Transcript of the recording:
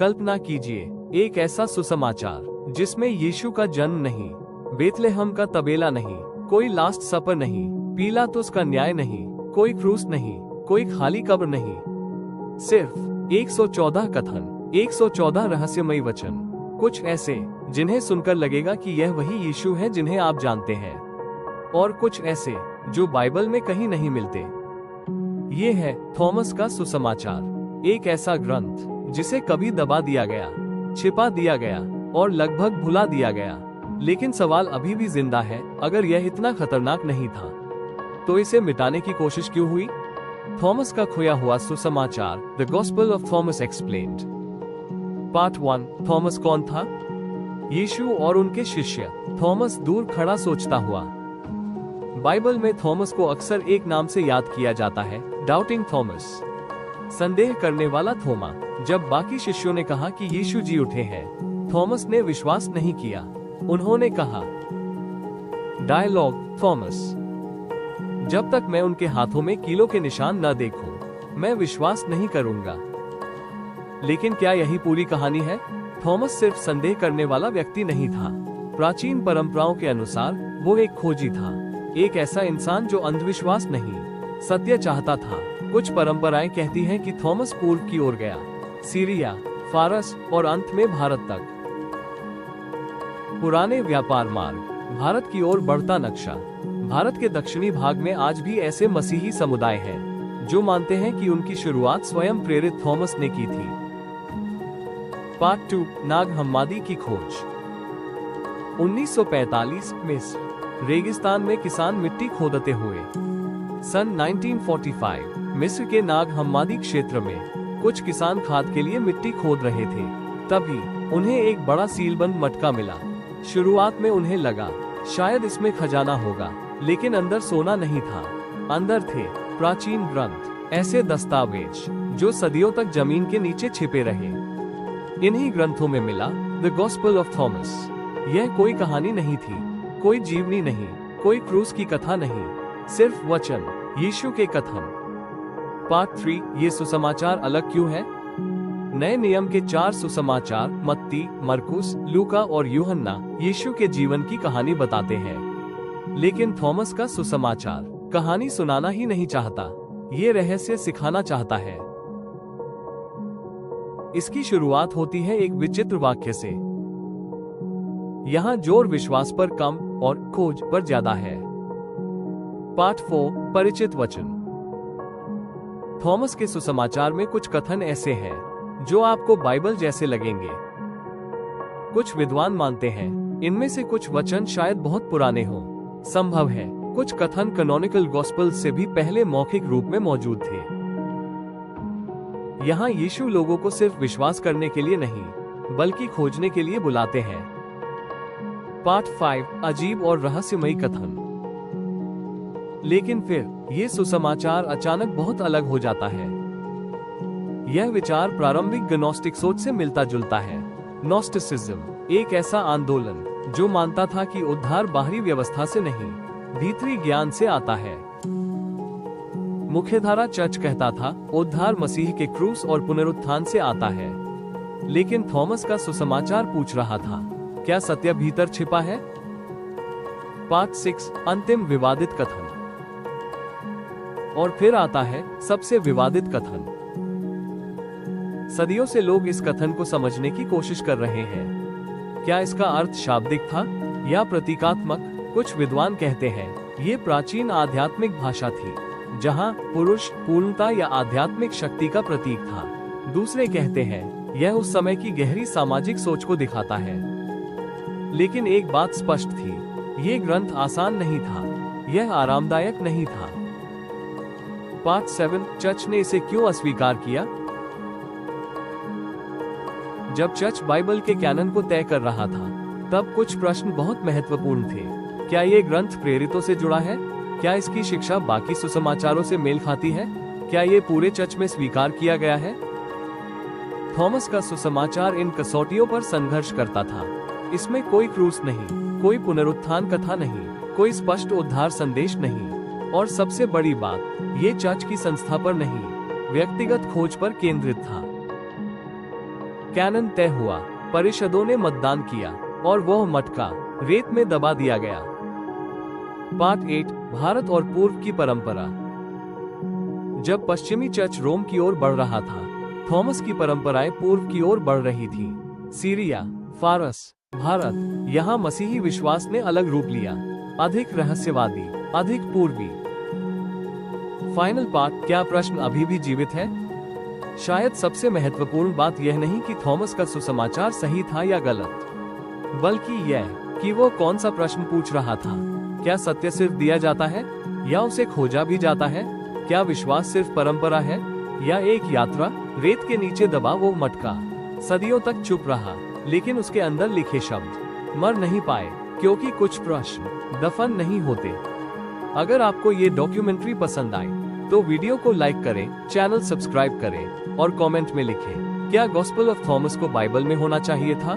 कल्पना कीजिए, एक ऐसा सुसमाचार जिसमें यीशु का जन्म नहीं, बेथलेहम का तबेला नहीं, कोई लास्ट सपर नहीं, पिलातुस का न्याय नहीं, कोई क्रूस नहीं, कोई खाली कब्र नहीं, सिर्फ 114 कथन, 114 रहस्यमयी वचन, कुछ ऐसे जिन्हें सुनकर लगेगा कि यह वही यीशु है जिन्हें आप जानते हैं, और कुछ ऐसे जो बाइबल में कहीं नहीं मिलते। ये है थॉमस का सुसमाचार, एक ऐसा ग्रंथ जिसे कभी दबा दिया गया, छिपा दिया गया और लगभग भुला दिया गया। लेकिन सवाल अभी भी जिंदा है, अगर यह इतना खतरनाक नहीं था तो इसे मिटाने की कोशिश क्यों हुई? थॉमस का खोया हुआ सुसमाचार, the gospel of Thomas explained. Part 1। Thomas कौन था? यीशु और उनके शिष्य। थॉमस दूर खड़ा सोचता हुआ। बाइबल में थॉमस को अक्सर एक नाम से याद किया जाता है, डाउटिंग थॉमस, संदेह करने वाला थोमा। जब बाकी शिष्यों ने कहा कि यीशु जी उठे हैं, थॉमस ने विश्वास नहीं किया। उन्होंने कहा, डायलॉग थॉमस, जब तक मैं उनके हाथों में कीलों के निशान न देखूं, मैं विश्वास नहीं करूंगा। लेकिन क्या यही पूरी कहानी है? थॉमस सिर्फ संदेह करने वाला व्यक्ति नहीं था। प्राचीन परंपराओं के अनुसार वो एक खोजी था, एक ऐसा इंसान जो अंधविश्वास नहीं, सत्य चाहता था। कुछ परंपराएं कहती हैं कि थॉमस पूर्व की ओर गया, सीरिया, फारस और अंत में भारत तक। पुराने व्यापार मार्ग, भारत की ओर बढ़ता नक्शा। भारत के दक्षिणी भाग में आज भी ऐसे मसीही समुदाय हैं जो मानते हैं कि उनकी शुरुआत स्वयं प्रेरित थॉमस ने की थी। पार्ट 2। नाग हम्मादी की खोज। 1945 मिस्र, रेगिस्तान में किसान मिट्टी खोदते हुए। सन 1945 मिस्र के नाग हम्मादी क्षेत्र में कुछ किसान खाद के लिए मिट्टी खोद रहे थे। तभी उन्हें एक बड़ा सीलबंद मटका मिला। शुरुआत में उन्हें लगा शायद इसमें खजाना होगा, लेकिन अंदर सोना नहीं था। अंदर थे प्राचीन ग्रंथ, ऐसे दस्तावेज जो सदियों तक जमीन के नीचे छिपे रहे। इन्हीं ग्रंथों में मिला द गॉस्पेल ऑफ थॉमस। यह कोई कहानी नहीं थी, कोई जीवनी नहीं, कोई क्रूस की कथा नहीं, सिर्फ वचन, यीशु के कथन। पार्ट 3। ये सुसमाचार अलग क्यों है? नए नियम के 4 सुसमाचार, मत्ती, मरकुस, लूका और यूहन्ना, यीशु के जीवन की कहानी बताते हैं। लेकिन थॉमस का सुसमाचार कहानी सुनाना ही नहीं चाहता, ये रहस्य सिखाना चाहता है। इसकी शुरुआत होती है एक विचित्र वाक्य से। यहाँ जोर विश्वास पर कम और खोज पर ज्यादा है। पार्ट 4। परिचित वचन। थॉमस के सुसमाचार में कुछ कथन ऐसे हैं जो आपको बाइबल जैसे लगेंगे। कुछ विद्वान मानते हैं इनमें से कुछ वचन शायद बहुत पुराने हों। संभव है कुछ कथन कैनोनिकल गॉस्पेल से भी पहले मौखिक रूप में मौजूद थे। यहाँ यीशु लोगों को सिर्फ विश्वास करने के लिए नहीं, बल्कि खोजने के लिए बुलाते हैं। पार्ट 5। अजीब और रहस्यमयी कथन। लेकिन फिर ये सुसमाचार अचानक बहुत अलग हो जाता है। यह विचार प्रारंभिक ग्नोस्टिक सोच से मिलता जुलता है। नोस्टिसिज्म एक ऐसा आंदोलन जो मानता था कि उद्धार बाहरी व्यवस्था से नहीं, भीतरी ज्ञान से आता है। मुख्यधारा चर्च कहता था उद्धार मसीह के क्रूस और पुनरुत्थान से आता है। लेकिन थॉमस का सुसमाचार पूछ रहा था, क्या सत्य भीतर छिपा है? पार्ट 6। अंतिम विवादित कथन। और फिर आता है सबसे विवादित कथन। सदियों से लोग इस कथन को समझने की कोशिश कर रहे हैं। क्या इसका अर्थ शाब्दिक था या प्रतीकात्मक? कुछ विद्वान कहते हैं ये प्राचीन आध्यात्मिक भाषा थी, जहां पुरुष पूर्णता या आध्यात्मिक शक्ति का प्रतीक था। दूसरे कहते हैं यह उस समय की गहरी सामाजिक सोच को दिखाता है। लेकिन एक बात स्पष्ट थी, ये ग्रंथ आसान नहीं था, यह आरामदायक नहीं था। पार्ट 7। चर्च ने इसे क्यों अस्वीकार किया? जब चर्च बाइबल के कैनन को तय कर रहा था, तब कुछ प्रश्न बहुत महत्वपूर्ण थे। क्या ये ग्रंथ प्रेरितों से जुड़ा है? क्या इसकी शिक्षा बाकी सुसमाचारों से मेल खाती है? क्या ये पूरे चर्च में स्वीकार किया गया है? थॉमस का सुसमाचार इन कसौटियों पर संघर्ष करता था। इसमें कोई क्रूस नहीं, कोई पुनरुत्थान कथा नहीं, कोई स्पष्ट उद्धार संदेश नहीं, और सबसे बड़ी बात, ये चर्च की संस्था पर नहीं, व्यक्तिगत खोज पर केंद्रित था। कैनन तय हुआ, परिषदों ने मतदान किया और वह मटका रेत में दबा दिया गया। पार्ट 8, भारत और पूर्व की परंपरा। जब पश्चिमी चर्च रोम की ओर बढ़ रहा था, थॉमस की परंपराएं पूर्व की ओर बढ़ रही थी। सीरिया, फारस, भारत, यहाँ मसीही विश्वास ने अलग रूप लिया, अधिक रहस्यवादी, अधिक पूर्वी। फाइनल पार्ट, क्या प्रश्न अभी भी जीवित है? शायद सबसे महत्वपूर्ण बात यह नहीं कि थॉमस का सुसमाचार सही था या गलत, बल्कि यह कि वो कौन सा प्रश्न पूछ रहा था। क्या सत्य सिर्फ दिया जाता है या उसे खोजा भी जाता है? क्या विश्वास सिर्फ परंपरा है या एक यात्रा? रेत के नीचे दबा वो मटका सदियों तक चुप रहा, लेकिन उसके अंदर लिखे शब्द मर नहीं पाए, क्योंकि कुछ प्रश्न दफन नहीं होते। अगर आपको ये डॉक्यूमेंट्री पसंद आए तो वीडियो को लाइक करें, चैनल सब्सक्राइब करें और कमेंट में लिखें, क्या गॉस्पेल ऑफ थॉमस को बाइबल में होना चाहिए था?